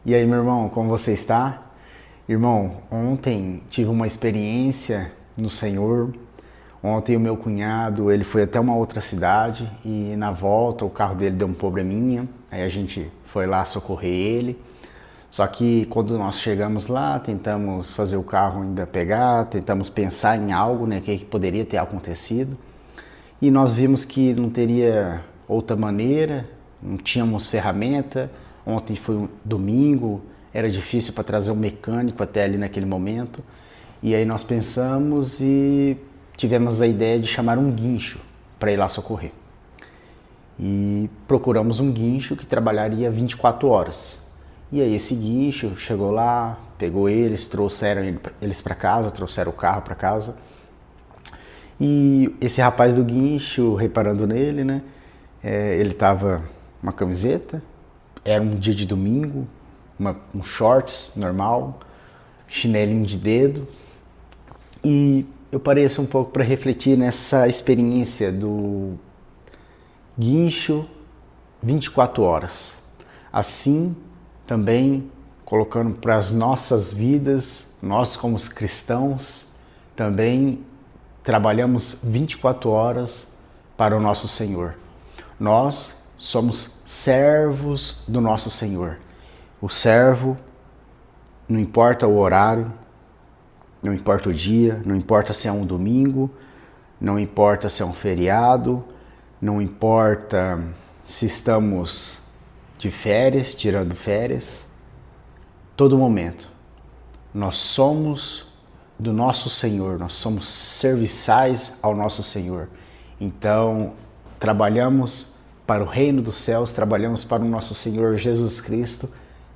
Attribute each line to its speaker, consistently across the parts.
Speaker 1: E aí, meu irmão, como você está? Irmão, ontem tive uma experiência no Senhor. Ontem o meu cunhado, ele foi até uma outra cidade e na volta o carro dele deu um probleminha. Aí a gente foi lá socorrer ele. Só que quando nós chegamos lá, tentamos fazer o carro ainda pegar, tentamos pensar em algo, né, que poderia ter acontecido. E nós vimos que não teria outra maneira, não tínhamos ferramenta. Ontem foi um domingo, era difícil para trazer um mecânico até ali naquele momento. E aí nós pensamos e tivemos a ideia de chamar um guincho para ir lá socorrer. E procuramos um guincho que trabalharia 24 horas. E aí esse guincho chegou lá, pegou eles, trouxeram eles para casa, trouxeram o carro para casa. E esse rapaz do guincho, reparando nele, né? Ele tava uma camiseta, era um dia de domingo, um shorts normal, chinelinho de dedo. E eu parei assim um pouco para refletir nessa experiência do guincho 24 horas. Assim, também colocando para as nossas vidas, nós como cristãos, também trabalhamos 24 horas para o nosso Senhor. Nós somos servos do nosso Senhor. O servo, não importa o horário, não importa o dia, não importa se é um domingo, não importa se é um feriado, não importa se estamos de férias, tirando férias, todo momento. Nós somos do nosso Senhor, nós somos serviçais ao nosso Senhor. Então, trabalhamos para o reino dos céus, trabalhamos para o nosso Senhor Jesus Cristo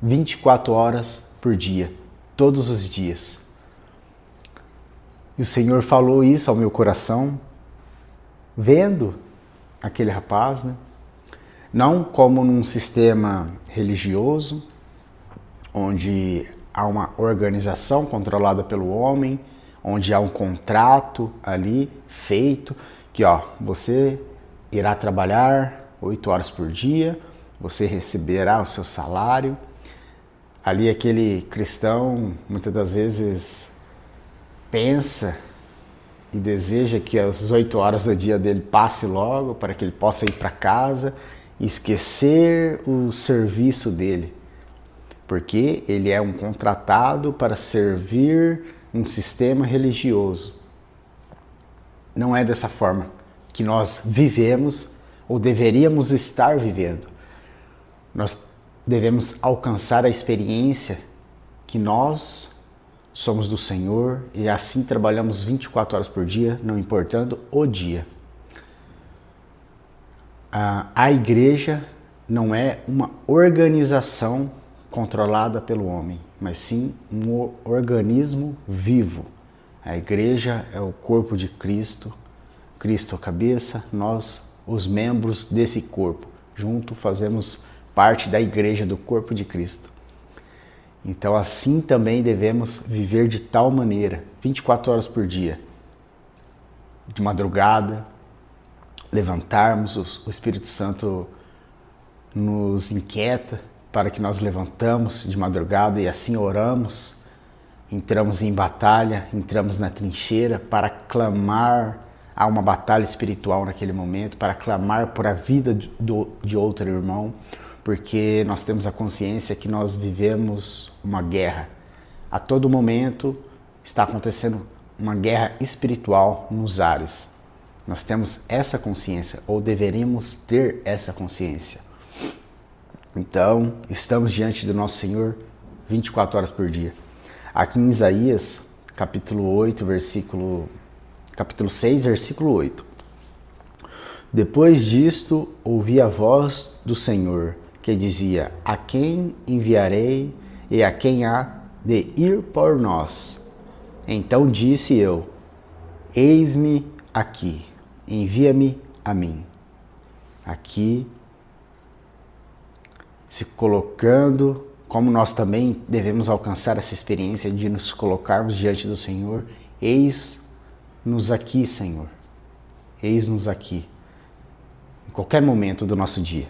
Speaker 1: 24 horas por dia, todos os dias. E o Senhor falou isso ao meu coração, vendo aquele rapaz, né? Não como num sistema religioso, onde há uma organização controlada pelo homem, onde há um contrato ali feito, que você irá trabalhar 8 horas por dia, você receberá o seu salário. Ali aquele cristão, muitas das vezes, pensa e deseja que as 8 horas do dia dele passe logo, para que ele possa ir para casa e esquecer o serviço dele. Porque ele é um contratado para servir um sistema religioso. Não é dessa forma que nós vivemos ou deveríamos estar vivendo. Nós devemos alcançar a experiência que nós somos do Senhor e assim trabalhamos 24 horas por dia, não importando o dia. A igreja não é uma organização controlada pelo homem, mas sim um organismo vivo. A igreja é o corpo de Cristo, Cristo a cabeça, nós os membros desse corpo. Junto fazemos parte da igreja do corpo de Cristo. Então assim também devemos viver de tal maneira, 24 horas por dia. De madrugada, levantarmos, o Espírito Santo nos inquieta para que nós levantamos de madrugada e assim oramos, entramos em batalha, entramos na trincheira para clamar a uma batalha espiritual naquele momento, para clamar por a vida de outro irmão, porque nós temos a consciência que nós vivemos uma guerra. A todo momento está acontecendo uma guerra espiritual nos ares. Nós temos essa consciência, ou deveríamos ter essa consciência. Então, estamos diante do nosso Senhor 24 horas por dia. Aqui em Isaías, capítulo 6, versículo 8. Depois disto, ouvi a voz do Senhor, que dizia: a quem enviarei e a quem há de ir por nós? Então disse eu: eis-me aqui, envia-me a mim. Aqui, se colocando, como nós também devemos alcançar essa experiência de nos colocarmos diante do Senhor. Eis-nos aqui, Senhor. Eis-nos aqui. Em qualquer momento do nosso dia.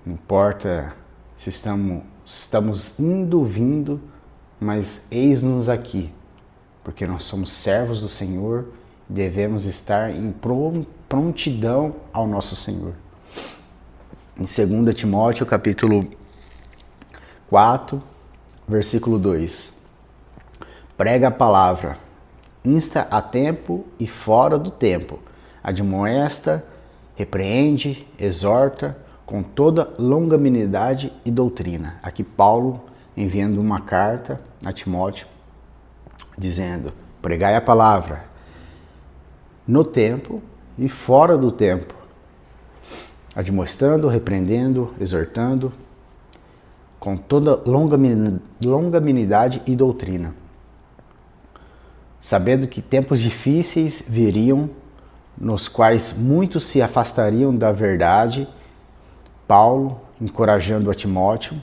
Speaker 1: Não importa se estamos estamos indo, vindo, mas eis-nos aqui, porque nós somos servos do Senhor e devemos estar em prontidão ao nosso Senhor. Em 2 Timóteo, capítulo 4, versículo 2. Prega a palavra, insta a tempo e fora do tempo, admoesta, repreende, exorta, com toda longanimidade e doutrina. Aqui Paulo enviando uma carta a Timóteo, dizendo, pregai a palavra no tempo e fora do tempo, admoestando, repreendendo, exortando, com toda longanimidade e doutrina. Sabendo que tempos difíceis viriam, nos quais muitos se afastariam da verdade, Paulo, encorajando a Timóteo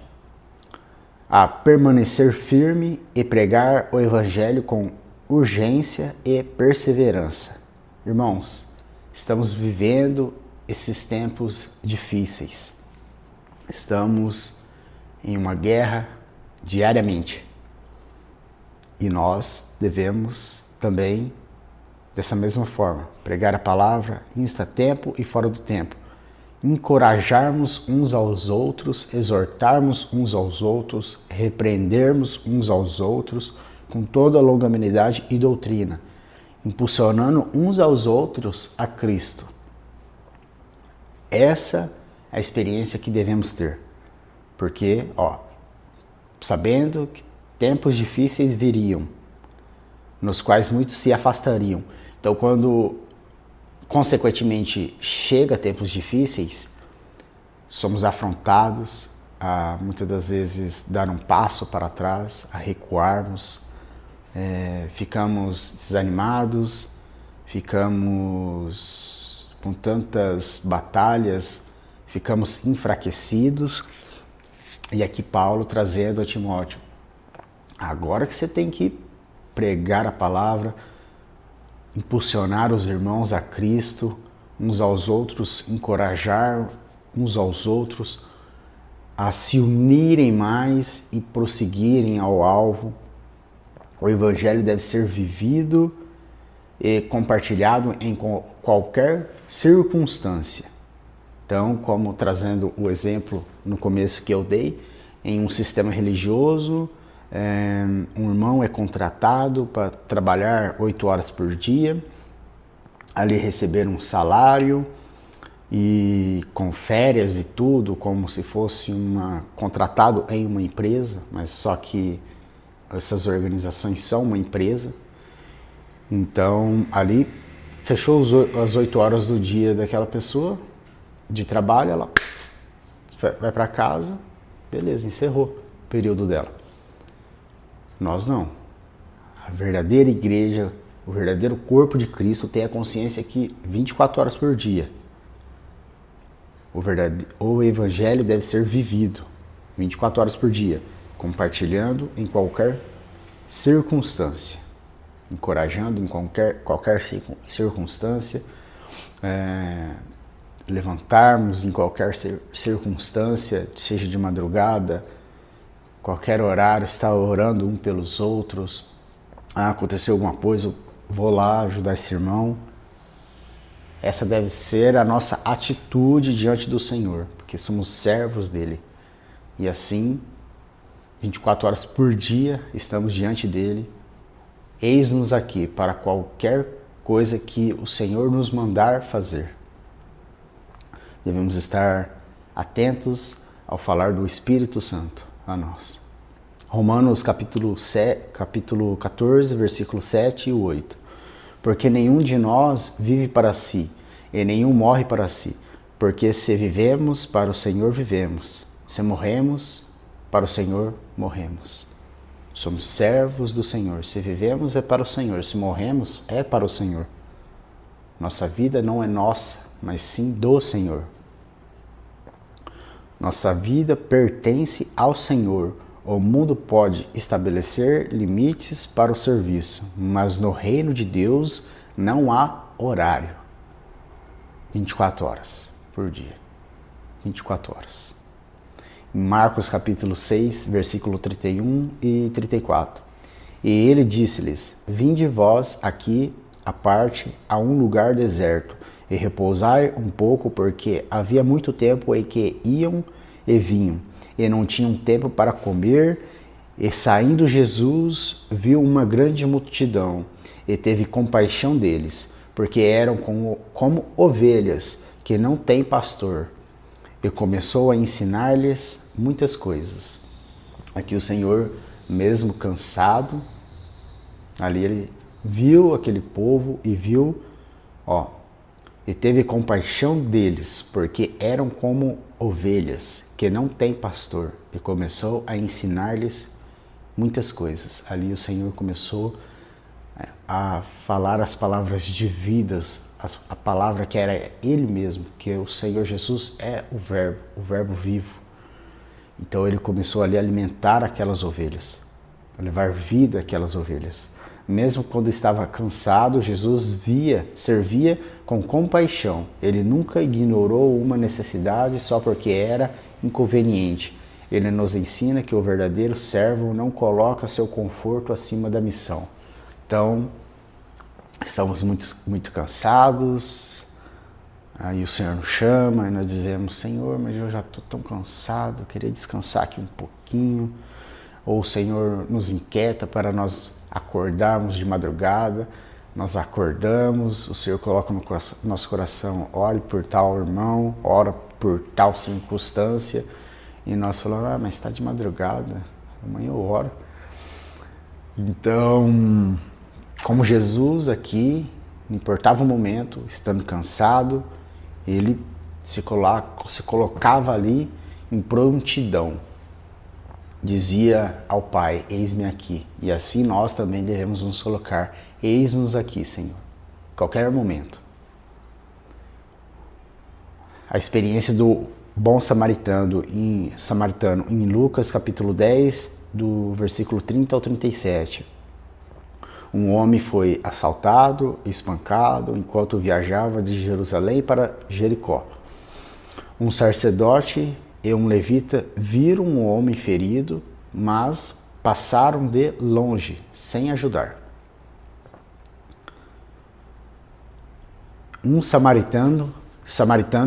Speaker 1: a permanecer firme e pregar o Evangelho com urgência e perseverança. Irmãos, estamos vivendo esses tempos difíceis. Estamos em uma guerra diariamente. E nós devemos também, dessa mesma forma, pregar a palavra, insta tempo e fora do tempo. Encorajarmos uns aos outros, exortarmos uns aos outros, repreendermos uns aos outros com toda a longanimidade e doutrina, impulsionando uns aos outros a Cristo. Essa é a experiência que devemos ter, porque, sabendo que tempos difíceis viriam, nos quais muitos se afastariam. Então, quando consequentemente chega tempos difíceis, somos afrontados a muitas das vezes dar um passo para trás, a recuarmos, ficamos desanimados, ficamos com tantas batalhas, ficamos enfraquecidos. E aqui Paulo trazendo a Timóteo, agora que você tem que pregar a palavra, impulsionar os irmãos a Cristo, uns aos outros, encorajar uns aos outros a se unirem mais e prosseguirem ao alvo. O Evangelho deve ser vivido e compartilhado em qualquer circunstância. Então, como trazendo o exemplo no começo que eu dei, em um sistema religioso, um irmão é contratado para trabalhar 8 horas por dia, ali receber um salário e com férias e tudo, como se fosse contratado em uma empresa, mas só que essas organizações são uma empresa. Então, ali fechou as 8 horas do dia daquela pessoa de trabalho, ela vai para casa, beleza, encerrou o período dela. Nós não. A verdadeira igreja, o verdadeiro corpo de Cristo tem a consciência que 24 horas por dia o Evangelho deve ser vivido 24 horas por dia, compartilhando em qualquer circunstância, encorajando em qualquer circunstância, levantarmos em qualquer circunstância, seja de madrugada, qualquer horário, estar orando um pelos outros. Aconteceu alguma coisa, eu vou lá ajudar esse irmão. Essa deve ser a nossa atitude diante do Senhor, porque somos servos dele. E assim, 24 horas por dia, estamos diante dele. Eis-nos aqui para qualquer coisa que o Senhor nos mandar fazer. Devemos estar atentos ao falar do Espírito Santo a nós. Romanos capítulo 14, versículo 7 e 8. Porque nenhum de nós vive para si, e nenhum morre para si. Porque se vivemos, para o Senhor vivemos. Se morremos, para o Senhor morremos. Somos servos do Senhor. Se vivemos, é para o Senhor. Se morremos, é para o Senhor. Nossa vida não é nossa, mas sim do Senhor. Nossa vida pertence ao Senhor. O mundo pode estabelecer limites para o serviço, mas no reino de Deus não há horário. 24 horas por dia. 24 horas. em Marcos capítulo 6, versículo 31 e 34. E ele disse-lhes: Vinde vós aqui à parte, a um lugar deserto, e repousai um pouco, porque havia muito tempo em que iam e vinham, e não tinham tempo para comer. E saindo Jesus, viu uma grande multidão, e teve compaixão deles, porque eram como ovelhas que não têm pastor, e começou a ensinar-lhes muitas coisas. Aqui o Senhor, mesmo cansado, ali ele viu aquele povo e viu, e teve compaixão deles, porque eram como ovelhas que não têm pastor, e começou a ensinar-lhes muitas coisas. Ali o Senhor começou a falar as palavras de vidas, a palavra que era Ele mesmo, que o Senhor Jesus é o Verbo vivo. Então ele começou ali a alimentar aquelas ovelhas, a levar vida àquelas ovelhas. Mesmo quando estava cansado, Jesus servia com compaixão. Ele nunca ignorou uma necessidade só porque era inconveniente. Ele nos ensina que o verdadeiro servo não coloca seu conforto acima da missão. Então, estamos muito cansados, aí o Senhor nos chama e nós dizemos: Senhor, mas eu já estou tão cansado, eu queria descansar aqui um pouquinho. Ou o Senhor nos inquieta para nós acordarmos de madrugada, nós acordamos, o Senhor coloca no nosso coração: ore por tal irmão, ora por tal circunstância, e nós falamos: mas está de madrugada, amanhã eu oro. Então, como Jesus aqui, não importava o momento, estando cansado, ele se colocava ali em prontidão. Dizia ao Pai: eis-me aqui. E assim nós também devemos nos colocar: eis-nos aqui, Senhor, qualquer momento. A experiência do bom samaritano em Lucas capítulo 10, do versículo 30 ao 37. Um homem foi assaltado, espancado, enquanto viajava de Jerusalém para Jericó. Um sacerdote e um levita viram um homem ferido, mas passaram de longe, sem ajudar. Um samaritano,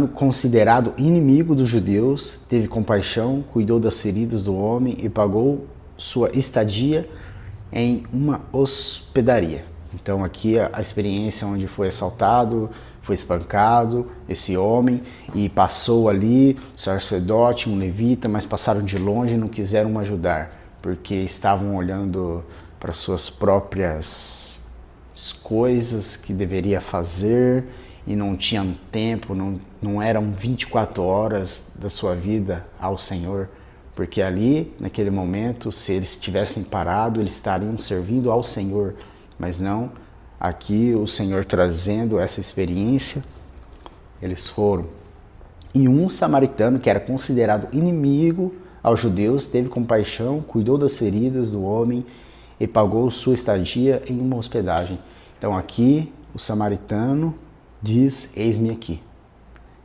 Speaker 1: considerado inimigo dos judeus, teve compaixão, cuidou das feridas do homem e pagou sua estadia em uma hospedaria. Então aqui a experiência onde foi assaltado, foi espancado esse homem e passou ali o sacerdote, um levita, mas passaram de longe e não quiseram ajudar, porque estavam olhando para suas próprias coisas que deveria fazer e não tinham tempo, não eram 24 horas da sua vida ao Senhor, porque ali, naquele momento, se eles tivessem parado, eles estariam servindo ao Senhor, mas não. Aqui o Senhor trazendo essa experiência, eles foram. E um samaritano, que era considerado inimigo aos judeus, teve compaixão, cuidou das feridas do homem e pagou sua estadia em uma hospedagem. Então aqui o samaritano diz: eis-me aqui.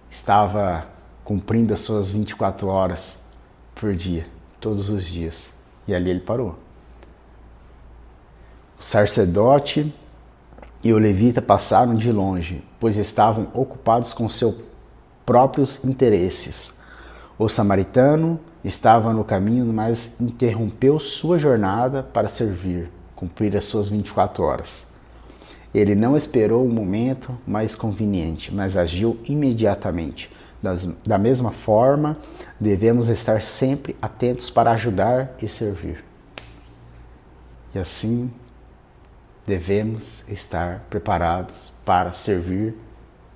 Speaker 1: Estava cumprindo as suas 24 horas por dia, todos os dias. E ali ele parou. O sacerdote e o levita passaram de longe, pois estavam ocupados com seus próprios interesses. O samaritano estava no caminho, mas interrompeu sua jornada para servir, cumprir as suas 24 horas. Ele não esperou o momento mais conveniente, mas agiu imediatamente. Da mesma forma, devemos estar sempre atentos para ajudar e servir. E assim, devemos estar preparados para servir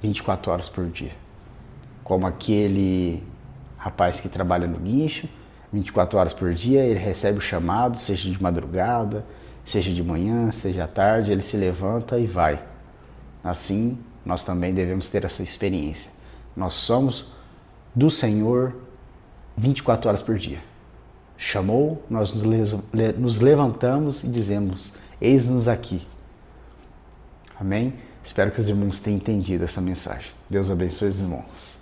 Speaker 1: 24 horas por dia. Como aquele rapaz que trabalha no guincho, 24 horas por dia, ele recebe o chamado, seja de madrugada, seja de manhã, seja à tarde, ele se levanta e vai. Assim, nós também devemos ter essa experiência. Nós somos do Senhor 24 horas por dia. Chamou, nós nos levantamos e dizemos: eis-nos aqui. Amém? Espero que os irmãos tenham entendido essa mensagem. Deus abençoe os irmãos.